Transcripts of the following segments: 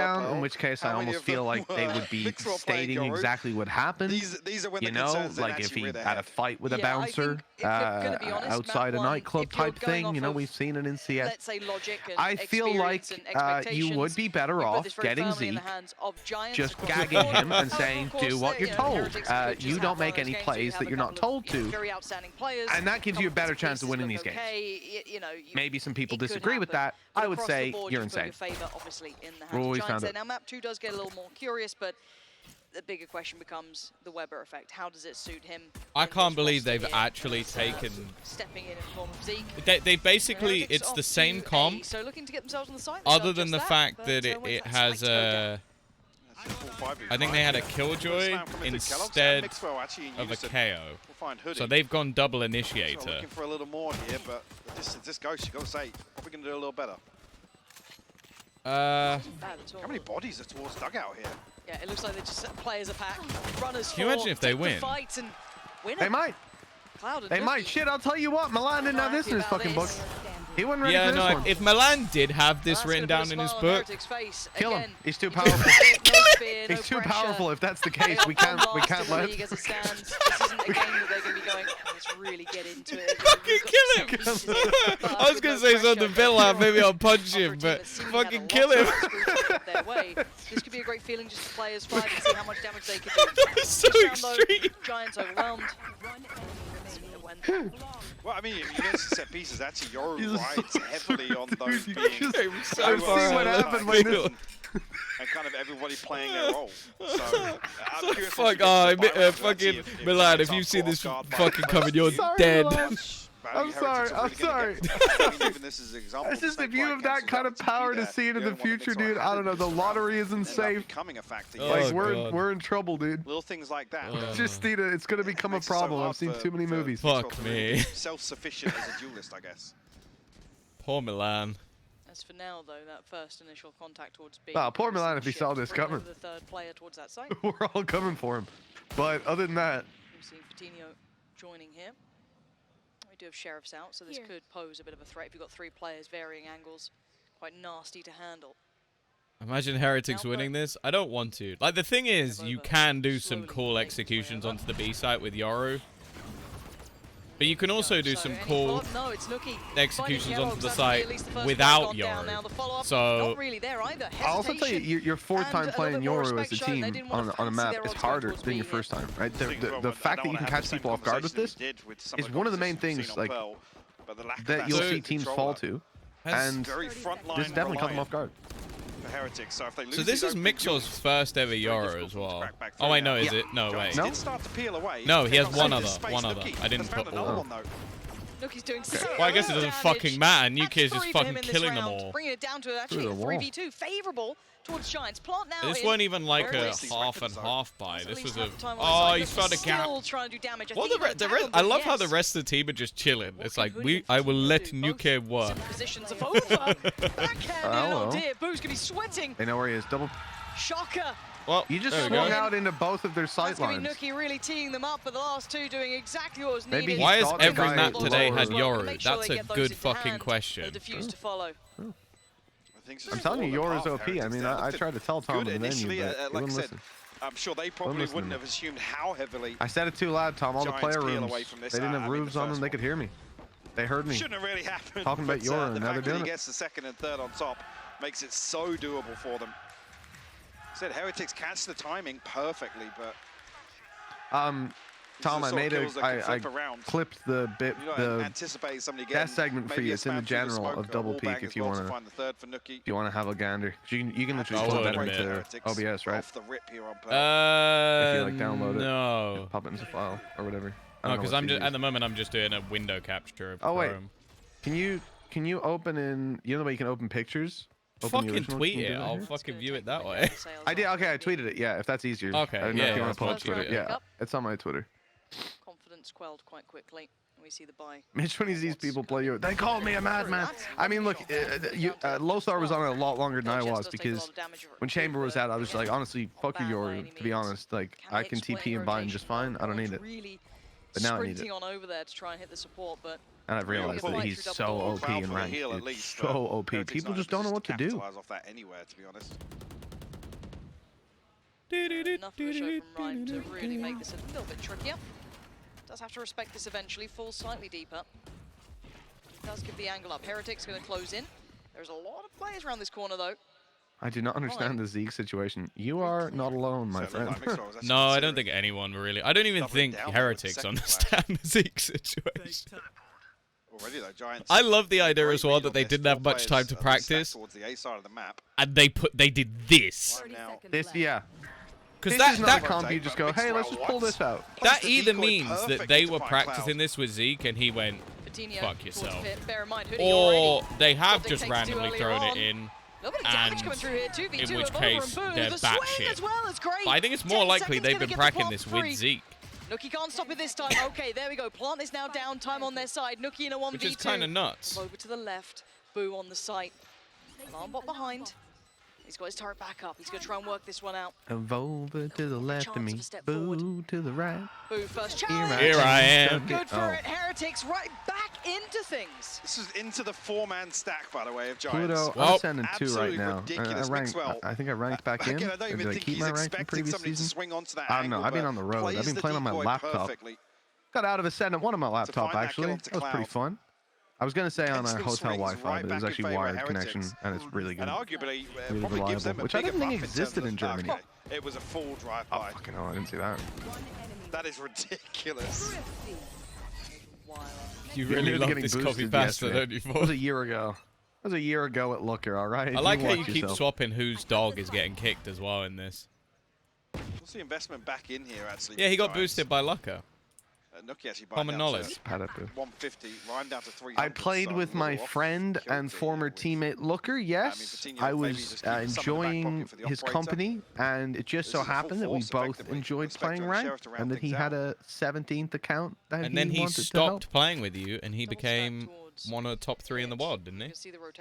down, in which case I almost feel like they would be stating exactly what happened. These are when You the know, concerns like if he had a fight with a bouncer outside a nightclub type thing, you know, we've seen it in CS. Let's say logic and I feel like you would be better off getting Zeke, just gagging him and saying, do what you're told. You don't make any plays that you're not told to, and that gives you a better chance of winning these games. Maybe some people disagree with that. I would say you're insane. Oh, he found it. Now map 2 does get a little more curious, but the bigger question becomes the Weber effect. How does it suit him? I can't believe they've actually taken... Stepping in form of Zeke. They basically, it's the same comp, so looking to get themselves on the side. other than the fact that it has a... I think they had a Killjoy instead of a KO. So they've gone double initiator. Looking for a little more here, but the distance this goes, you got to say, probably going to do a little better. How many bodies are towards dugout here? Yeah, it looks like they just play as a pack. Runners Can you imagine if they win? They might. They might. Shit, I'll tell you what, Milan didn't have this in his fucking book. He wasn't ready for this one. If Milan did have this written down in his book, kill him. He's too powerful. He's too powerful. If that's the case, we can't let him. This isn't a game that they're going to be going, let's really get into it. Fucking kill him! I was going to say something Villa, maybe I'll punch him, but fucking kill him. This could be a great feeling just to play as 5 and see how much damage they could do. That was so extreme. Giants overwhelmed. Well, I mean, you mentioned set pieces. Actually, Yoru rides heavily on those being so far what happened when this... and kind of everybody playing their role. So, I'm curious fucking Milan, if you see this fucking coming, you're dead. I'm sorry. This It's just if you have that kind of power to see it in the future, dude. I don't know. The lottery isn't safe. Like we're in trouble, dude. Little things like that. Just need it's gonna become a problem. I've seen too many movies. Fuck me. Self-sufficient as a duelist, I guess. Poor Milan. As for now, though, that first initial contact towards B. Wow, poor Milan if he saw this coming. The third player towards that side. We're all coming for him. But other than that, we've seen Fatinho joining here. We do have Sheriffs out, so this could pose a bit of a threat. If you've got 3 players, varying angles, quite nasty to handle. Imagine Heretics winning this. I don't want to. Like, the thing is, you can do some cool executions onto the B site with Yoru. But you can also do some cool executions onto the site without Yoru. So I'll also tell you, your 4th time playing Yoru as a team on a map is harder than your 1st time, right? The fact that you can catch people off guard with this is one of the main things like that you'll see teams fall to, and this definitely caught them off guard. Heretics. So, if they lose so this is Mixor's first ever Yoru as well. Oh wait, no, is it? No, wait. No? Start to peel away. No, he has one other. I didn't put all. Nuki's doing so well, I guess it doesn't fucking matter. Nuki is just fucking killing them all. Bringing it down to actually a 3v2, favorable towards Giants. Plant now. This weren't even like a half and half buy. This was a. Oh, he found a gap. What the rest? I love how the rest of the team are just chilling. It's like I will let Nuki work. Positions of over. Backhand in. Oh dear, Boo's gonna be sweating. They know where he is. Double. Shocker. Well, you just swung out into both of their sight lines. Nuki really teeing them up, but the last 2 doing exactly what was needed. Why has every map today had Yoru? That's a good fucking question. To follow. I'm telling you, Yoru's OP. I mean, I tried to tell Tom in the menu, but he wouldn't listen. I'm sure they probably wouldn't have assumed how heavily. I said it too loud, Tom. All the player rooms, they didn't have roofs on them. They could hear me. They heard me. Shouldn't have really happened. Talking about Yoru, and now they're doing it. He gets the 2nd and 3rd on top, makes it so doable for them. Said Heretics catch the timing perfectly, but Tom, I clipped the guest segment for you. It's in the general of Double Peak if you want to have a gander. You can literally plug that into OBS, right? Off the rip here on if you like download it, no, pop it into file or whatever. No, because at the moment I'm just doing a window capture of Chrome. Wait, can you open in? You know the way you can open pictures? Fucking tweet it. I'll fucking view it that way. I did. Okay, I tweeted it. Yeah, if that's easier. Okay. I don't know if you want to post Twitter. Yeah, it's on my Twitter. Confidence quelled quite quickly. We see the buy. Mitch, when he sees people play you, they call me a madman. I mean, look, Lothar was on it a lot longer than I was because when Chamber was out, I was like, honestly, fuck you, Yoru. To be honest, like I can TP and bind just fine. I don't need it. But now I need it. On over there to try and hit the support, but and I've realized that he's so OP in rank. It's so OP. People just don't know what to do. Off that anywhere, to be honest. Enough of a show from Ryan to really make this a little bit trickier. Does have to respect this eventually, falls slightly deeper. Does give the angle up. Heretics going to close in. There's a lot of players around this corner though. I do not understand the Zeke situation. You are not alone, my friend. No, I don't think anyone really. I don't even think Heretics understand the Zeke situation. Already, though, Giants, I love the idea as well that they didn't have much time to practice, and they did this. Yeah. Because that comp, you just go, hey, let's just pull this out. That either means that they were practicing this with Zeke and he went, fuck yourself, or they have just randomly thrown it in, and in which case they're batshit. But I think it's more likely they've been practicing this with Zeke. Nookie can't stop it this time. Okay, there we go. Plant is now down. Time on their side. Nookie in a 1v2. Which is kind of nuts. Over to the left. Boo on the site. Alarm bot behind. He's got his turret back up. He's going to try and work this one out. Evolver to the left of me. Boo to the right. Boo first challenge. Here I am. Good for it. Heretics right back into things. This is into the 4-man stack, by the way, of Giants. Pluto, well, I'm sending 2 right now. I think I ranked back in. Again, I don't even think keep he's my rank from expecting previous somebody season? to swing onto that I don't know. angle, I've been on the road. I've been playing on my laptop. Got out of Ascendant 1 on my laptop, actually. That was pretty fun. I was going to say on a hotel Wi-Fi, but it was actually wired connection, and it's really good. And arguably, really probably gives them a which I bigger didn't think buff in terms existed of in the Germany. target. It was a full drive-by. Oh, fucking hell, I didn't see that. That is ridiculous. You really love this copy pasta, don't you? It was a year ago. It was a year ago at Looker, all right? I like how you keep swapping whose dog is getting kicked as well in this. What's the investment back in here, actually? Yeah, he got boosted by Looker. Nookie actually Common knowledge. 150, Ryan down to 300. I played with my friend and former teammate Looker, yes. I was enjoying his company, and it just so happened that we both enjoyed playing ranked, and that he had a 17th account that and then he stopped playing with you, and he became one of the top 3 in the world, didn't he?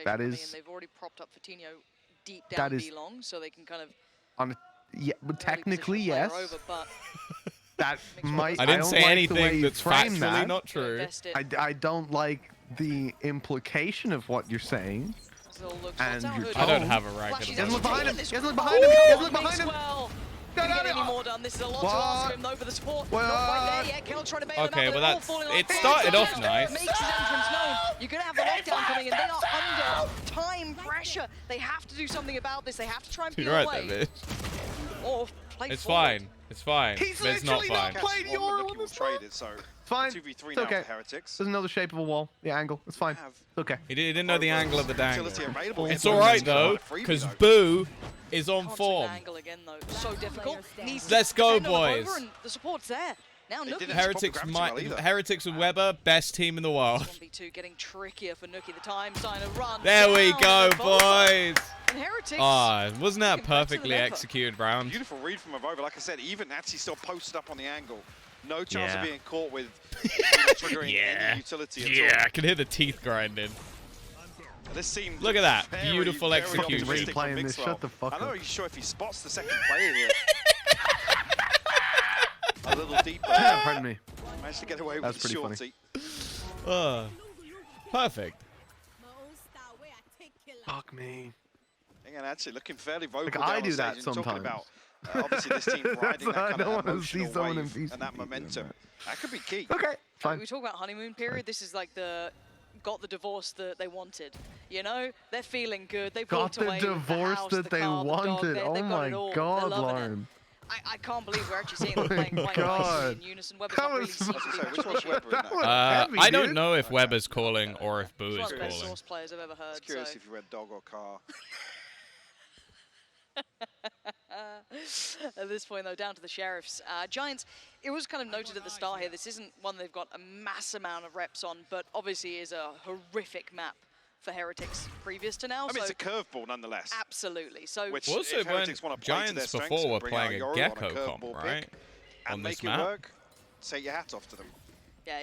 That is... They've already propped up Fatinho deep down B-long, so they can kind of... Yeah, but technically, yes. That might. I didn't say anything that's factually not true. I don't like the implication of what you're saying. And I don't have a rank. He doesn't look behind him. He doesn't look behind him. He doesn't look behind him. Couldn't get any more done. This is a lot to ask him though for the support. Not quite there yet. Kel trying to bail him out. Okay, well it started off nice. Makes his entrance known. You're gonna have the lockdown coming in. They are under time pressure. They have to do something about this. They have to try and peel away. Or play it's fine. It's fine. He's but it's not literally fine. not played Yoru on this traded, so fine. 2v3 it's now okay. for Heretics. There's another shape of a wall. The angle. It's fine. It's okay. He didn't know the angle of the dangle. It's all alright though, because Boo is on form. Again, though. So difficult. Let's go, boys. The support's there. Now Heretics and Weber, best team in the world. 1v2 getting trickier for Nookie. The time sign to run. There we go, boys. And Heretics. Wasn't that perfectly executed round? Beautiful read from Evover. Like I said, even actually still posted up on the angle. No chance of being caught with triggering any utility at all. Yeah, I can hear the teeth grinding. This seemed Look at that. very, Beautiful very execution. Replaying this. Shut the fuck up. I'm not really sure if he spots the second player here. A little deeper. Pardon me. Managed to get away with the shorty. Perfect. Fuck me. Again, actually looking fairly vocal. I do that sometimes. About, obviously, this team riding that kind of emotional wave and that momentum. That could be key. Okay, fine. We talk about honeymoon period. This is like got the divorce that they wanted. You know, they're feeling good. They've got the divorce that they wanted. Oh my God, Lauren. I can't believe we're actually seeing them playing quite nicely in unison. Weber's not really seems to be which one's Weber in that? I don't know if Weber's calling or if Boo is calling. One of the best calling. source players I've ever heard. I was curious if you read dog or car. At this point, though, down to the Sheriffs. Giants, it was kind of noted at the start here, this isn't one they've got a mass amount of reps on, but obviously is a horrific map for Heretics previous to now. I mean, it's a curveball nonetheless. Absolutely. So which also when Giants before were playing a Gecko comp, right? And make it work, take your hat off to them. Yeah,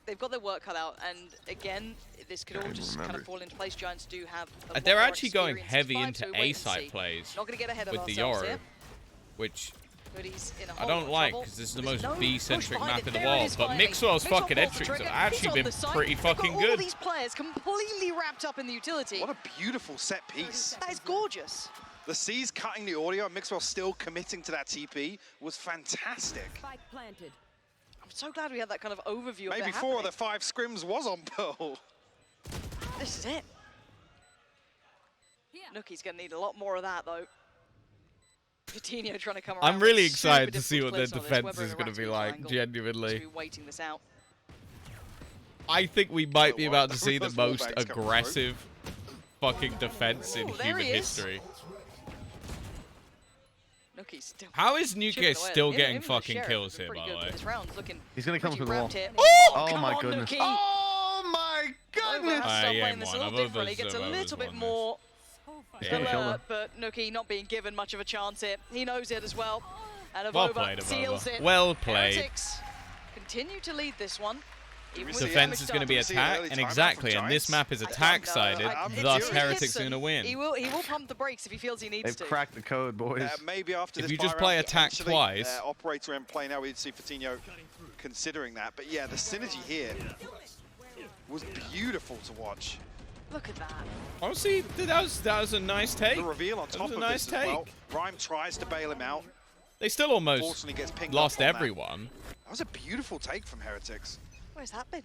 they've got their work cut out, and again, this could all just kind of fall into place. Giants do have a they're lot more actually going experience heavy to into fight, so wait and A-side see. plays Not gonna get ahead of with the ourselves Yoru, here. which In a I whole don't lot of like trouble. because this is the most No B-centric push map behind in it. the There it world. is But finally. Mixwell's fucking pulls the entries trigger. have actually It's on been the side. pretty They've got fucking all good. of these players completely wrapped up in the utility. What a beautiful set piece. That is gorgeous. The C's cutting the audio and Mixwell still committing to that TP was fantastic. Spike planted. I'm so glad we had that kind of overview. Maybe 4 of the 5 scrims was on Pearl. This is it. Nuki's going to need a lot more of that, though. Coutinho trying to come around. I'm really excited to see what their defense is going to be like, genuinely. Waiting this out. I think we might be about to see the most aggressive fucking defense in human history. How is Nuke still getting fucking kills here, by the way? He's going to come through the wall. Oh my goodness. Oh my goodness! He gets a little bit more alert, but Nuki not being given much of a chance here. He knows it as well. And Well played, seals it. Well played. Heretics continue to lead this one. Defense is going to be attack, and exactly, and this map is attack-sided, thus Heretics are going to win. He will pump the brakes if he feels he needs to. They've cracked the code, boys. Maybe after if this you just play attack twice. Operator in play now, we'd see Coutinho considering that. But yeah, the synergy here was beautiful to watch. Look at that. Honestly, that was a nice take. The reveal on top of nice this as well. Rhyme tries to bail him out. They still almost lost everyone. That was a beautiful take from Heretics. Where's that been?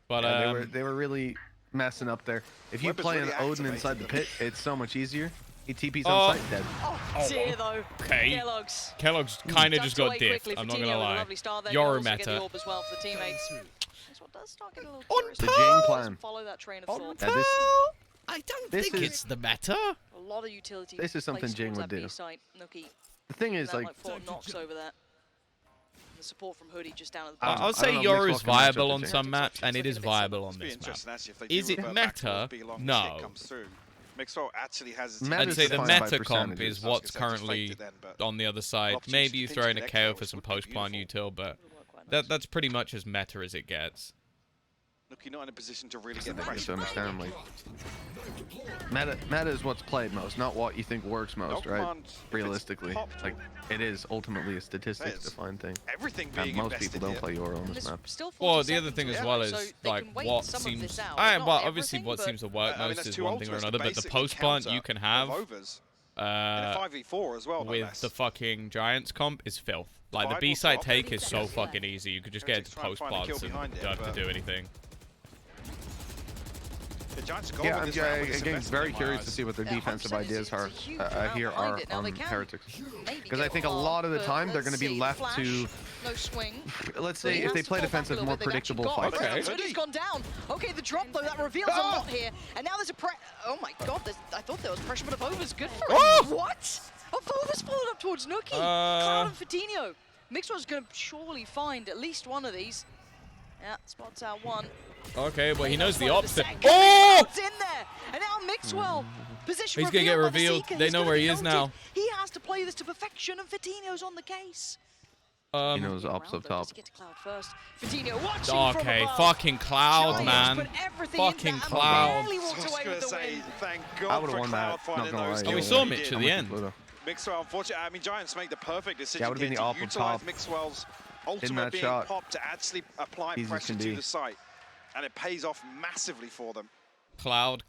But yeah, they were really messing up there. If you play an Odin inside the pit, it's so much easier. He TP's on site dead. Oh dear though. Okay. Kellogg's kind of just got diffed. I'm not gonna lie. Yoru meta. The Jane plan. Follow that train of thought. I don't think it's the meta. A lot of utility. This is something Jing would do. The thing is, like 4 knocks over there. The support from Hoodie just down at the bottom. I'll say Yoru's viable on some maps, and it is viable on this map. Is it meta? No. I'd say the meta comp is what's currently on the other side. Maybe you throw in a KO for some post-plant util, but that's pretty much as meta as it gets. Look, you're not in a position to really get the pressure. Understandably. Meta is what's played most, not what you think works most, right? Realistically, like it is ultimately a statistics-defined thing. Everything being most people don't play Yoru on this map. Well, the other thing as well is like what seems. Well, obviously what seems to work most is one thing or another, but the post plant you can have with the fucking Giants comp is filth. Like the B-side take is so fucking easy. You could just get into post plants and don't have to do anything. Yeah, I'm again very curious to see what their defensive ideas are here are on Heretics, because I think a lot of the time they're going to be left to, let's say, if they play defensive, more predictable fights. Okay, Hoodie's gone down. Okay, the drop though that reveals a lot here, and now there's a oh my god, I thought there was pressure, but Avova's good for him. What? Avova's followed up towards Nuki. Cloud and Coutinho. Mixwell's going to surely find at least one of these. Yeah, spots out one. Okay, well, he knows the opposite. Oh! It's in there! And now Mixwell, position he's going to get revealed. They know where he is now. He has to play this to perfection, and Coutinho's on the case. He knows ops up top. Get to Cloud first. Coutinho watching okay, fucking Cloud, man. Fucking Cloud. I was going to say, thank God I would have won that. Not gonna lie. Oh, we saw Mitch at the end. Mixwell, unfortunately, I mean, Giants make the perfect decision. Yeah, would have been the op on top. Mixwell's ultimate being popped to actually apply pressure to the site, and it pays off massively for them. Clout,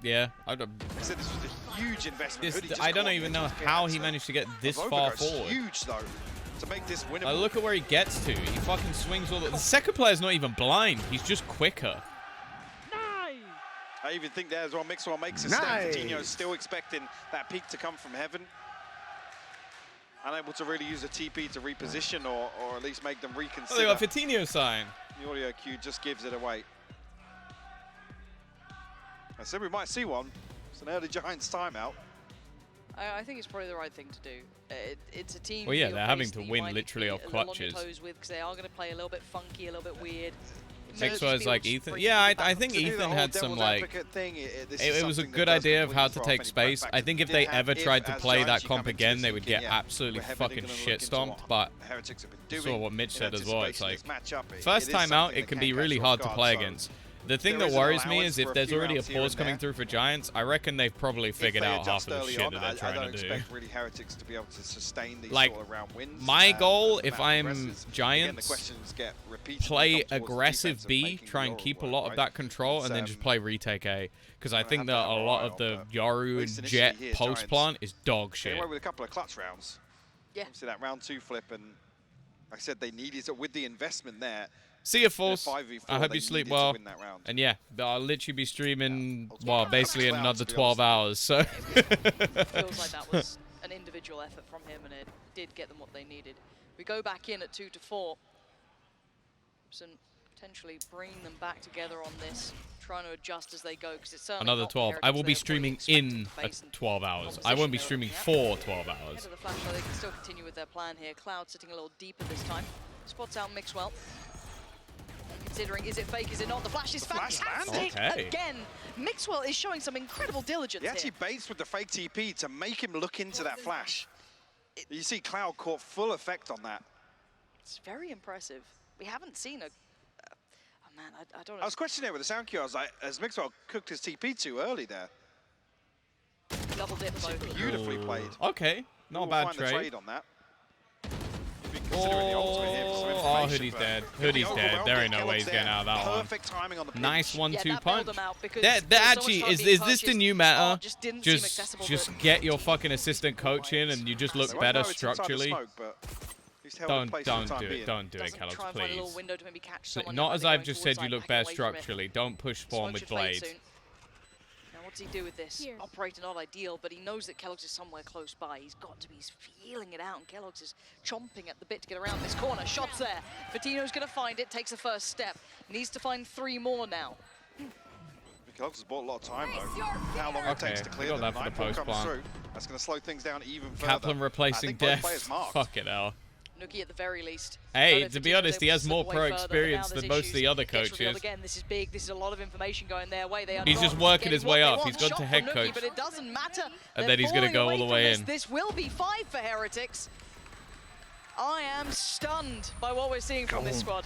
yeah. I said this was a huge investment. I don't even know how he managed to get this far forward. Huge though, to make this winnable. Look at where he gets to. He fucking swings all the second player's not even blind. He's just quicker. I even think there as well. Mixwell makes a stand. Coutinho's still expecting that peak to come from heaven. Unable to really use a TP to reposition or at least make them reconsider. Oh, they got Coutinho sign. The audio cue just gives it away. I said we might see one. It's an early Giants timeout. I think it's probably the right thing to do. It's a team. Well, yeah, they're having to win literally off clutches. Because they are going to play a little bit funky, a little bit weird. Mixwell's like Ethan. Yeah, I think Ethan had some like. It was a good idea of how to take space. I think if they ever tried to play that comp again, they would get absolutely fucking shit stomped. But saw what Mitch said as well. It's like first time out, it can be really hard to play against. The thing that worries me is if there's already a pause coming through for Giants, I reckon they've probably figured out half of the shit that they're trying to do. I don't expect really Heretics to be able to sustain these like, sort of round wins. My goal, if I'm Giants, play aggressive B, try and keep a lot of that control, and then just play retake A. Because I think that a lot of the Yoru and Jet post plant is dog shit. Anyway, with a couple of clutch rounds. Yeah. See that round 2 flip, and like I said, they needed it with the investment there. See you, Force. I hope you sleep well. And yeah, I'll literally be streaming, well, basically in another 12 hours. So. Feels like that was an individual effort from him, and it did get them what they needed. We go back in at 2-4. And potentially bringing them back together on this, trying to adjust as they go, because it's certainly another 12. I will be streaming in 12 hours. I won't be streaming for 12 hours. Ahead of the flash, so they can still continue with their plan here. Cloud sitting a little deeper this time. Spots out Mixwell. Considering, is it fake, is it not? The flash is fantastic! Okay. Again, Mixwell is showing some incredible diligence He actually baits with the fake TP to make him look into that flash. You see Cloud caught full effect on that. It's very impressive. We haven't seen a... oh man, I don't know. I was questioning it with the sound cue. I was like, has Mixwell cooked his TP too early there? Double dip both. Beautifully played. Okay, not a bad trade on that. Oh, Hoodie's dead. Hoodie's dead. There ain't no way he's getting out of that one. Perfect timing on the pitch. Nice 1-2 punch. That actually is this the new meta? Just get your fucking assistant coach in and you just look better structurally. Don't do it. Don't do it, Kellogg's, please. Not as I've just said you look better structurally. Don't push spawn with blades. What's he do with this? Operator not ideal, but he knows that Kellogg's is somewhere close by. He's got to be feeling it out, and Kellogg's is chomping at the bit to get around this corner. Shots there. Fatino's going to find it, takes the first step. Needs to find 3 more now. Kellogg's has bought a lot of time, though. How long it takes to clear them. That for the post plant. That's going to slow things down even further. Kaplan replacing Death. Fuck it, hell. Nuki at the very least. Hey, to be honest, he has more pro experience than most of the other coaches. Again, this is big. This is a lot of information going their way. He's just working his way up. He's gone to head coach. But it doesn't matter. And then he's going to go all the way in. This will be 5 for Heretics. I am stunned by what we're seeing from this squad.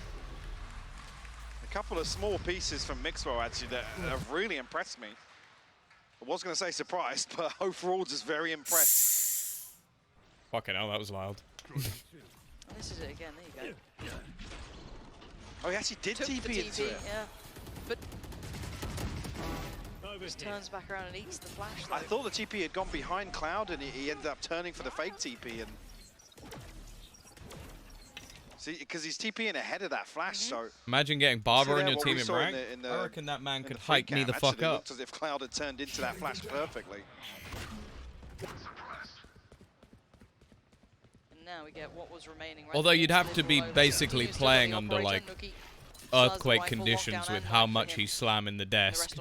A couple of small pieces from Mixwell, actually, that have really impressed me. I was going to say surprised, but overall just very impressed. Fucking hell, that was loud. This is it again, there you go. Oh, he actually did TP into it. Yeah. But just turns back around and eats the flash, though. I thought the TP had gone behind Cloud, and he ended up turning for the fake TP. And see, because he's TPing ahead of that flash, so... Imagine getting Barber on your team in rank. I reckon that man could hike me the fuck up. It looked as if Cloud had turned into that flash perfectly. Now we get what was remaining. Although you'd have to be basically playing under like earthquake conditions with how much he's slamming the desk.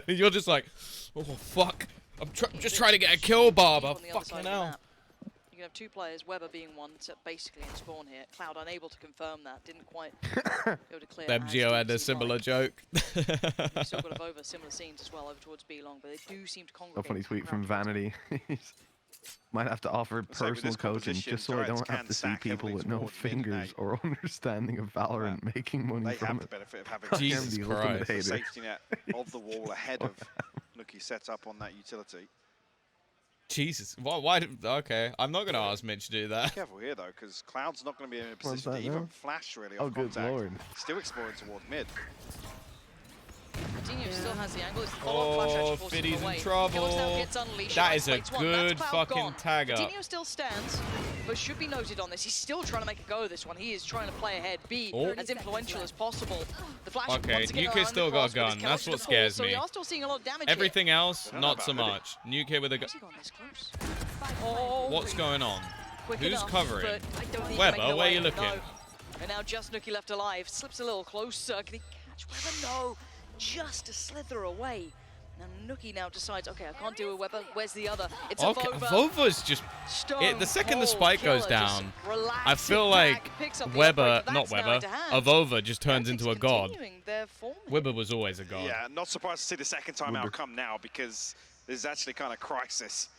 You're just like, oh fuck! I'm just trying to get a kill, Barber. Fucking hell. You can have 2 players, Weber being one, basically in spawn here. Cloud unable to confirm that, didn't quite be able to clear. MGO had a similar joke. We've still got over similar scenes as well over towards B long, but they do seem to congregate. A funny tweet from Vanity. Might have to offer personal coaching just so I don't have to see people with no fingers or understanding of Valorant making money from it. They have the benefit of having Jesus Christ. the safety net of the wall ahead of Nuki set up on that utility. Jesus, why okay, I'm not going to ask Mitch to do that. Be careful here, though, because Cloud's not going to be in a position to even flash, really, off good contact. Lord. Still exploring toward mid. Coutinho still has the angle. It's the follow-up flash actually forces him away. In trouble. That is a good fucking tag up. Coutinho still stands, but should be noted on this. He's still trying to make a go of this one. He is trying to play ahead, be as influential as possible. The flash Nuke's still got a gun. That's what scares me. So we are still seeing a lot of damage Everything else, not so much. Nuke with a gun. What's going on? Who's covering? Weber, where are you looking? And now just Nuki left alive. Slips a little closer. Can he catch Weber? No. Just a slither away. Now Nuki now decides, okay, I can't do a Weber. Where's the other? It's a Vova. Vova's just... the second the spike goes down, I feel like Weber, not Weber, a Vova just turns into a god. Weber was always a god. Yeah, not surprised to see the second time out come now, because there's actually kind of crisis.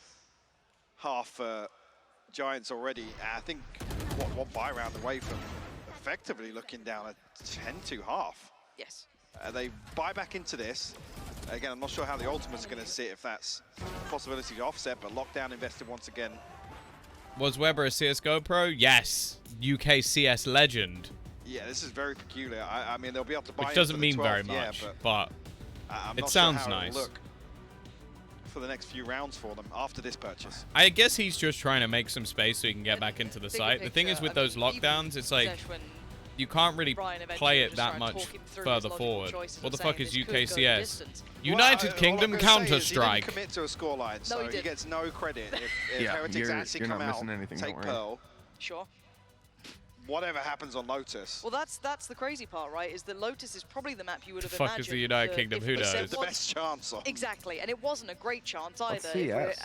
Half Giants already. I think, one buy round away from effectively looking down a 10-2 half. Yes. They buy back into this. Again, I'm not sure how the ultimate's going to sit, if that's a possibility to offset, but Lockdown invested once again. Was Weber a CSGO pro? Yes. UK CS legend. Yeah, this is very peculiar. I mean, they'll be able to buy Which doesn't mean 12th, very much, yeah, but I'm it not sounds sure how nice. It'll look for the next few rounds for them after this purchase. I guess he's just trying to make some space so he can get back into the site. The thing is with those lockdowns, it's like you can't really play it that much further forward. What the fuck is UKCS? United Kingdom Counter-Strike. He didn't commit to a scoreline, so he gets no credit if Heretics actually come out, take Pearl. Sure. Whatever happens on Lotus. Well, that's the crazy part, right? Is that Lotus is probably the map you would have imagined. imagined. Fuck is the United Kingdom? Who knows? The best chance on. Exactly, and it wasn't a great chance either.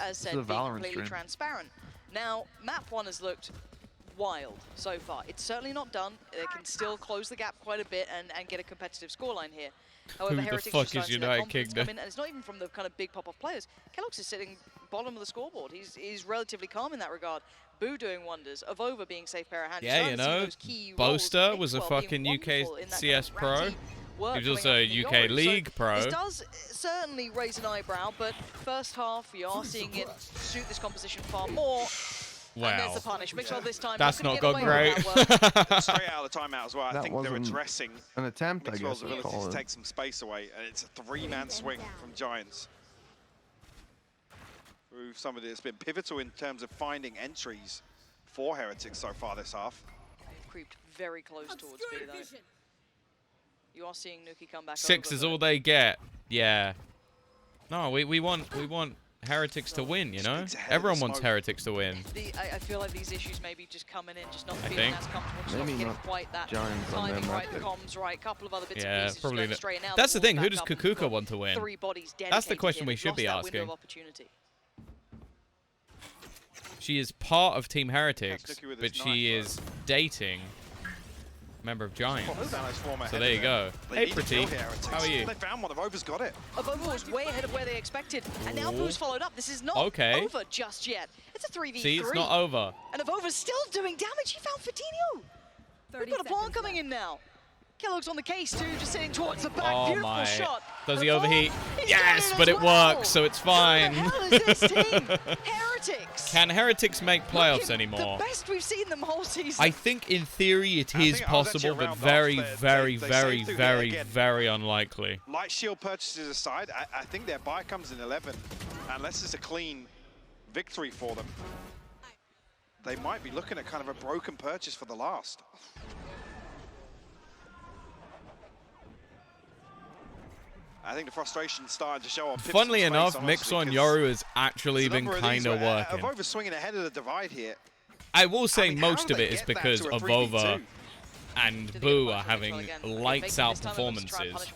As said, being completely transparent. Now, map 1 has looked wild so far. It's certainly not done. They can still close the gap quite a bit and get a competitive scoreline here. However, Who the Heretics fuck just starting is to see their United confidence Kingdom? come in, and it's not even from the kind of big pop-off players. Kellogg's is sitting bottom of the scoreboard. He's relatively calm in that regard. Boo doing wonders. Avova being safe pair of hands. Yeah, you know, Boaster was a fucking UK CS pro. He was also a UK League pro. This does certainly raise an eyebrow, but first half we are seeing it suit this composition far more. Wow. And there's the punish. Mixwell this time. That's not gone great. Straight out of the timeout as well. I think they're addressing an attempt, I guess, ability to take some space away, and it's a 3-man swing from Giants. Through somebody that's been pivotal in terms of finding entries for Heretics so far this half. They've creeped very close towards B though. You are seeing Nuki come back. 6 over, is all they get. Yeah. No, we want Heretics to win, you know? Everyone wants Heretics to win. I feel like these issues maybe just coming in, just not feeling as comfortable, just not getting quite that timing right, the comms right, a couple of other bits and pieces probably just straight out. That's the thing, who does Kukuka want to win? 3 bodies That's the question we should be asking. She is part of Team Heretics, but she is dating a member of Giants. So there you go. Hey, Pretty. How are you? They found one. Avova's got it. Avova was way ahead of where they expected, and now Boo's followed up. This is not over just yet. It's a 3v3. See, it's not over. And Avova's still doing damage. He found Fatinho. We've got a plant coming in now. Kellogg's on the case too, just sitting towards the back. Beautiful shot. Does he overheat? Yes, but it works, so it's fine. Who the hell is this team? Heretics. Can Heretics make playoffs anymore? The best we've seen them whole season. I think in theory it is possible, but very, very, very, very, very unlikely. Light shield purchases aside, I think their buy comes in 11. Unless it's a clean victory for them, they might be looking at kind of a broken purchase for the last. I think the frustration's starting to show on. Funnily enough, Mixwell and Yoru has actually been kind of working. Avova's swinging ahead of the divide here. I will say most of it is because Avova and Boo are having lights out performances.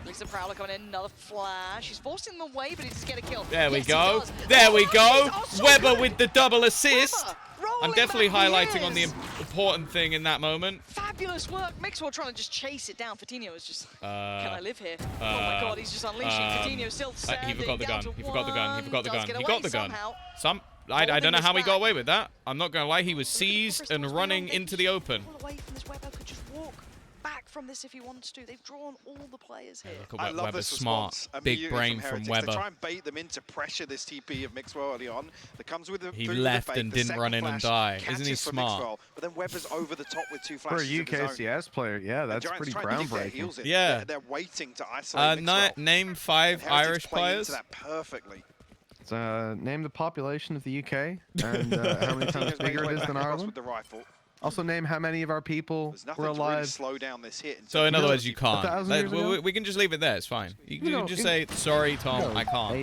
Lisa Prowler coming in, another flash. He's forcing them away, but he just get a kill. There we go. There we go. Weber with the double assist. I'm definitely highlighting on the important thing in that moment. Fabulous work. Mixwell trying to just chase it down. Fatinho is just, can I live here? Oh my god, he's just unleashing. Fatinho still standing. He forgot the gun. He forgot the gun. He forgot the gun. He got the gun. I don't know how he got away with that. I'm not going to lie. He was seized and running into the open. Away from this, Weber could just walk back from this if he wants to. They've drawn all the players here. Look at Weber's smart. Big brain from Weber. They try and bait them into pressure this TP of Mixwell early on. That comes with he left and didn't run in and die. Isn't he smart? But then Weber's over the top with 2 flashes. For a UKCS player, yeah, that's pretty groundbreaking. Yeah. They're waiting to isolate name 5 Irish players. That perfectly. Name the population of the UK and how many times bigger it is than Ireland. With the rifle. Also name how many of our people were alive. Really slow down this hit. So in other words, you can't. We can just leave it there. It's fine. You can just say, sorry, Tom, I can't.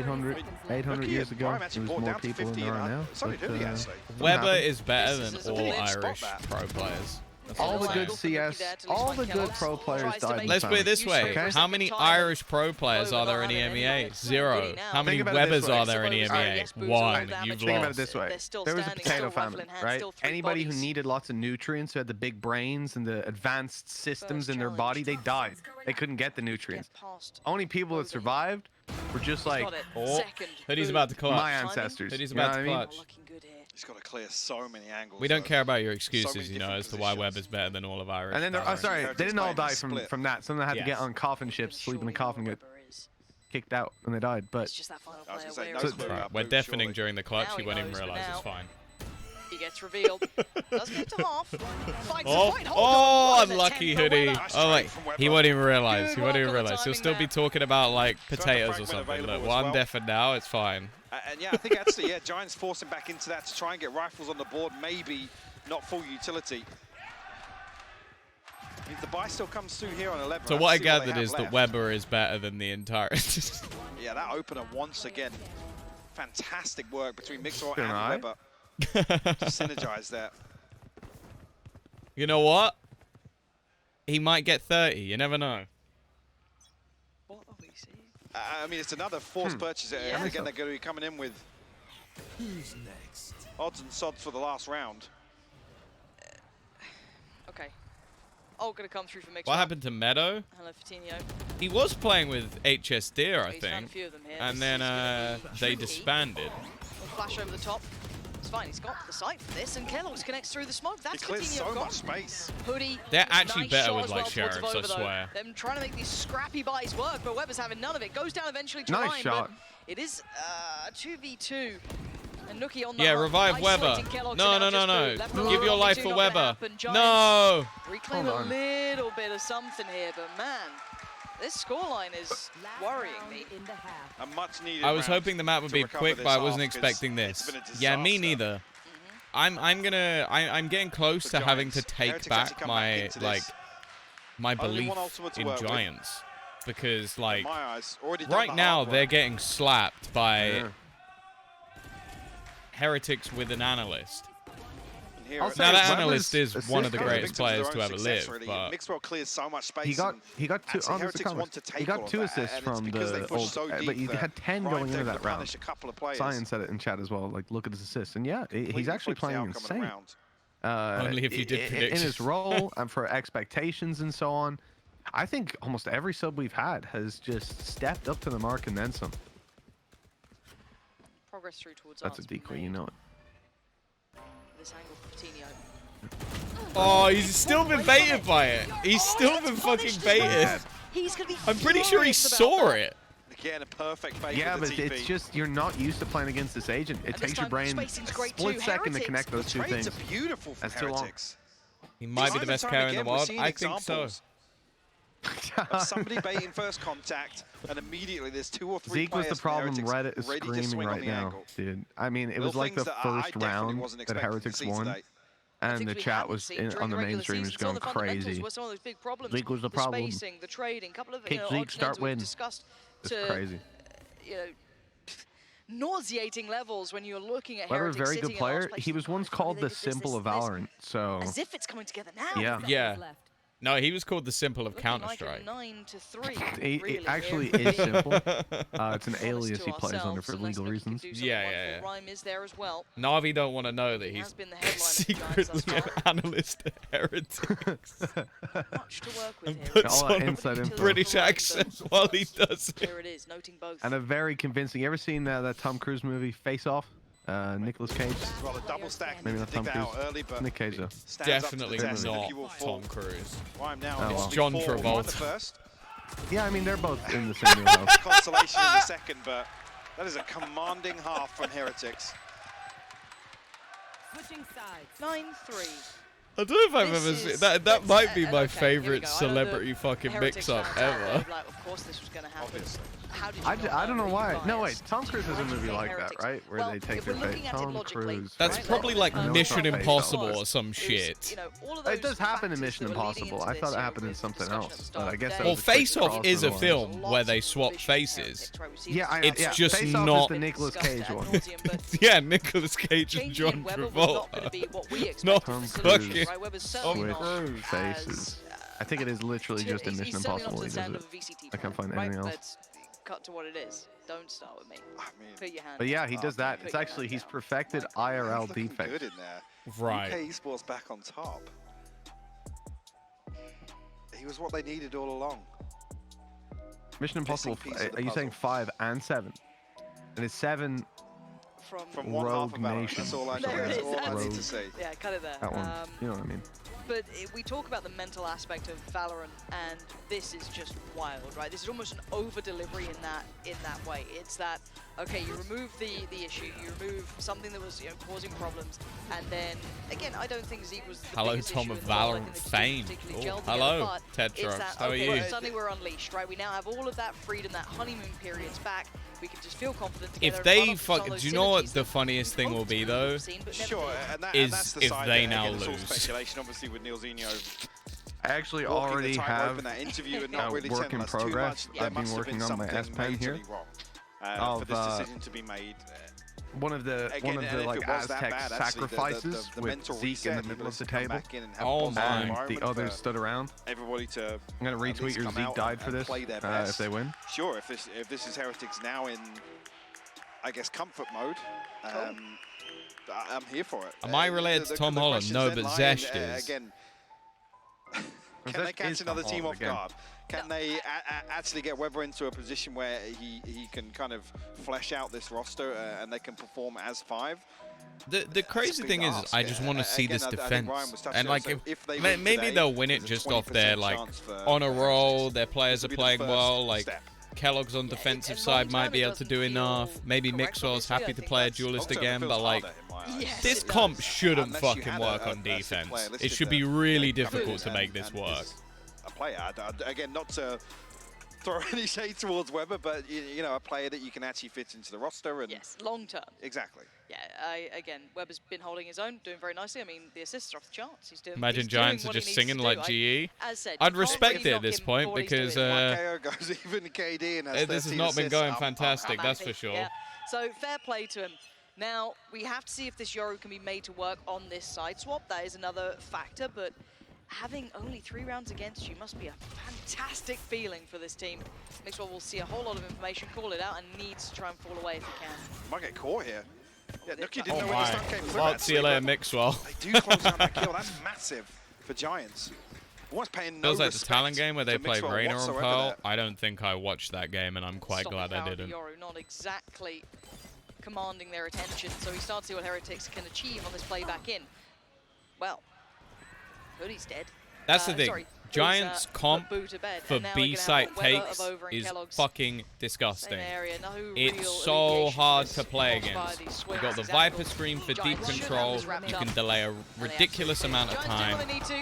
800 years ago, there was more people than there are now. Weber is better than all Irish pro players. All the good CS, all the good pro players died. Let's put it this way. Okay? How many Irish pro players are there in EMEA? 0. How many Webers are there in EMEA? 1. You've Think about it lost. this way. There was a potato famine, right? Anybody who needed lots of nutrients, who had the big brains and the advanced systems in their body, they died. They couldn't get the nutrients. Only people that survived were just like, Hoodie's about to clutch. My ancestors. Hoodie's about to clutch. He's got to clear so many angles. We don't care about your excuses, you know, as to why Webb is better than all of Irish. And then, sorry, they didn't all die from that. Some of them had to get Yes. on coffin ships, sleep in the coffin, get kicked out, and they died. But It's just that final I was player gonna say, where no it's clue. We're deafening during the clutch. Now He he won't even knows, but realize it's now- fine. he gets revealed. Doesn't get to half. Finds a Oh, point. oh, What an unlucky attempt by hoodie. Weber. Oh, wait. He won't even realize. He Good won't even work on the realize. He'll timing still be there. talking about, like, the potatoes or fragment something. available Look, as well, I'm well. deafened now. It's fine. And yeah, I think actually, yeah, Giants forcing back into that to try and get rifles on the board, maybe not full utility. I mean, the buy still comes through here on 11. So Let's what I see they gathered have is that left. Weber is better than the entire... Yeah, that opener once again. Fantastic work between Mixer Doing and all right. Weber. Synergize there. You know what? He might get 30. You never know. What are we seeing? I mean, it's another forced purchase. And again, they're going to be coming in with Who's next? odds and sods for the last round. Okay. Oh, gonna come through for Mixer. What happened to Meadow? Hello, Fatinho. He was playing with HS Deer, I He's found a think. few of them here. And This then is gonna be they tricky. disbanded. We'll flash over the top. It's fine. He's got the sight for this, and Kellogg's connects through the smoke. He That's clears Fatinho so gone. much space. Hoodie. They're actually nice better shot with, as like, well towards Sheriffs, I Voda, though. swear. Them trying to make these scrappy buys work, but Weber's having none of it. Goes down eventually to Nice Ryan, shot. but it is 2v2. And Nookie on the Yeah, hunt, revive Weber. isolating Kellogg's No, and no, now no, just no. left alone. Give your life 1v2 for not Weber. gonna happen. Giants No. reclaim Hold a on. little bit of something here, but man, this scoreline is worrying me. A much needed I was round hoping the map would to be recover quick, this but I wasn't half, 'cause expecting it's this. been a Yeah, me disaster. neither. I'm getting close For to having to Giants. take Heretics back actually come my back into this. my Only belief one ultimate to in work with. Giants, because In like my eyes, already done right the now hard they're work. getting slapped by Yeah. Heretics with an analyst. And here I'll it say Now that Weber's analyst is one of the assist greatest victims of their players own to ever success, live, really. but Mixwell clears so much space. He got and two actually on Heretics the want to take He got all of 2 that, assists and it's from because they the push old, so deep but he that had 10 Ryan's going into able that to round. punish a couple of players. Science said it in chat as well. Like, look at his assists, and yeah, he's Completely actually flips the playing outcome of the insane. round. Only if you did in predictions. his role and for expectations and so on. I think almost every sub we've had has just stepped up to the mark and then some. Progress through towards That's a Art's been decoy, made. you know it. This angle for Fatinho. oh, he's still been baited by it. He's still been fucking baited. He's gonna be I'm pretty sure he furious about saw that. it. Again, a perfect bait Yeah, for but the TP. it's just you're not used to playing against this agent. It And this takes your time, brain a spacing's great split too. second to Heretics, connect those two Trades things. are beautiful from That's too long. Heretics. He might be the Time and best time carrier in the again, we're world. seeing I think so. examples of somebody baiting first contact, and immediately there's 2 or 3 Zeke was players the from problem. Heretics Reddit is ready to screaming swing on right the now, angle. dude. I mean, it Little was like things the that I first definitely round wasn't that expecting to Heretics see won, today. and Things the we chat hadn't was seen during on the regular mainstream season. just Some going of the fundamentals crazy. were some of those big problems. Zeke was the problem. spacing, the trading, a couple of Kick odd Zeke, trends start we've win. discussed It's to crazy. you know, nauseating levels when you're looking at Weber, a Heretics very sitting good in last player. place. He was God, once if only called they the did this, simple of this. Valorant. So As if it's coming together now. yeah, Yeah. No, he was called the simple of Looking like a Counter-Strike. 9-3. it really, actually here. is simple. It's an Honest alias to he plays under ourselves, for unless legal Nookie can reasons. do something Yeah, wonderful. yeah, yeah. Rhyme is there as well. Navi don't want to know that He he's has been the headline of the Giants thus secretly an far. analyst at Heretics. Much to work with And here. puts All that on inside a info. British accent while he does it. Here it is, noting both. And a very convincing. You ever seen that Tom Cruise movie Face Off? Nicolas Cage. Well, a double stack. Maybe Need not to dig Tom that out Cruise. early, but Nick Cage though. stands up to the Definitely test. not If you will fall. Tom Cruise. Rhyme now. Oh, needs well. to be John 4-1 Travolta. the first. Yeah, I mean they're both in the same wheelhouse. Consolation in the second, but that is a commanding half from Heretics. Switching sides. 9-3. I don't know if I've This ever seen is- that. That let's- might be my okay, here we favorite go. I know celebrity the fucking Heretics mix-up fans out there ever. are like, of course this was going to happen. Obviously. How did you I don't know Are why. you No, wait. biased? Tom Cruise has a Why do you movie think like that, Heretics- right? Where well, they take if their we're face. looking at it Tom logically, Cruise. That's right, probably like I know Mission it's not Impossible based or some It was, shit. you know, all of It those does happen in factors Mission that were leading Impossible. into I this, thought it you know, happened in with the something discussion at else, the but start I guess of that the Well, was a quick Face Off crossover is a one. film There's a where lot they of swap vision faces. Heretics, right? We've seen Yeah, this It's yeah. just Face Off not- is the Nicolas discussed Cage ad one. nauseam, but Yeah, Nicolas Cage and changing John in Weber was not going to Travolta. be what we Not expected Tom from the Cruise. solution, right? Weber's certainly Switch not faces. I think it is literally just in he's Mission certainly Impossible not he to the does sound it. of a VCT I can't find right? anything else. But cut to what it is. Don't start with me. I mean, Put your hand But yeah, down. he does that. Put It's your actually, hand he's down. perfected he's IRL looking defense. good in there. Right. UK Esports back on top. He was what they needed all along. Mission Impossible, piece of the are you saying puzzle. 5 and 7? And is 7 from one half of Valorant. That's all I need to say. Yeah, cut it there. That one. You know what I mean. But we talk about the mental aspect of Valorant, and this is just wild, right? This is almost an over-delivery in that way. It's that, okay, you remove the issue, you remove something that was causing problems, and then again, I don't think Zeke was the biggest Tom issue of in the world. Valorant I think they just fame. particularly gelled Hello, together, but it's Tetrox. that, How are okay, you? suddenly we're unleashed, right? We now have all of that freedom, that honeymoon period's back. We can just feel confident together. If they fuck, do you know what the funniest thing will be though? Sure, is if they now lose. lose. Speculation, obviously, with Neilzinho. I actually already have that interview and not really work in progress. I've been working on my S Pen here. For this decision to be made. One of the like Aztec sacrifices with Zeke in the middle of the table. Oh my! And the others stood around. Everybody to. I'm gonna retweet your Zeke died for this if they win. Sure, if this is Heretics now in, I guess, comfort mode. I'm here for it. Am I related to Tom Holland? No, but Zesht is. Again, can they catch another team off guard? Can they actually get Weber into a position where he can kind of flesh out this roster and they can perform as 5? The crazy thing is, I just want to see this defense, and like if maybe they'll win it just off their like on a roll. Their players are playing well. Like Kellogg's on defensive side might be able to do enough. Maybe Mixwell's happy to play a duelist again, but like this comp shouldn't fucking work on defense. It should be really difficult to make this work. A player, again, not to throw any shade towards Weber, but you know, a player that you can actually fit into the roster and yes, long term. Exactly. Yeah, again, Weber's been holding his own, doing very nicely. I mean, the assists are off the charts. He's doing. Imagine Giants are just singing like GE. As said, I'd respect it at this point because goes even KD and this has not been going fantastic, that's for sure. Yeah. So fair play to him. Now we have to see if this Yoru can be made to work on this side swap. That is another factor, but having only 3 rounds against you must be a fantastic feeling for this team. Mixwell will see a whole lot of information, call it out, and needs to try and fall away if he can. Might get caught here. Yeah, Nuki didn't know my. when the stun came through. Well, see you later, Mixwell. They do close down that kill. That's massive for Giants. Almost paying no Feels like the Talon game where they play Reyna on Pearl. There. I don't think I watched that game, and I'm quite glad I didn't. Yoru not exactly commanding their attention, so we start to see what Heretics can achieve on this play back in. Well, Hoodie's dead. That's the thing. Sorry, Giants comp for B-site takes is fucking disgusting. It's so hard to play against. You've got the Viper Scream for deep control. You can delay a ridiculous amount of time.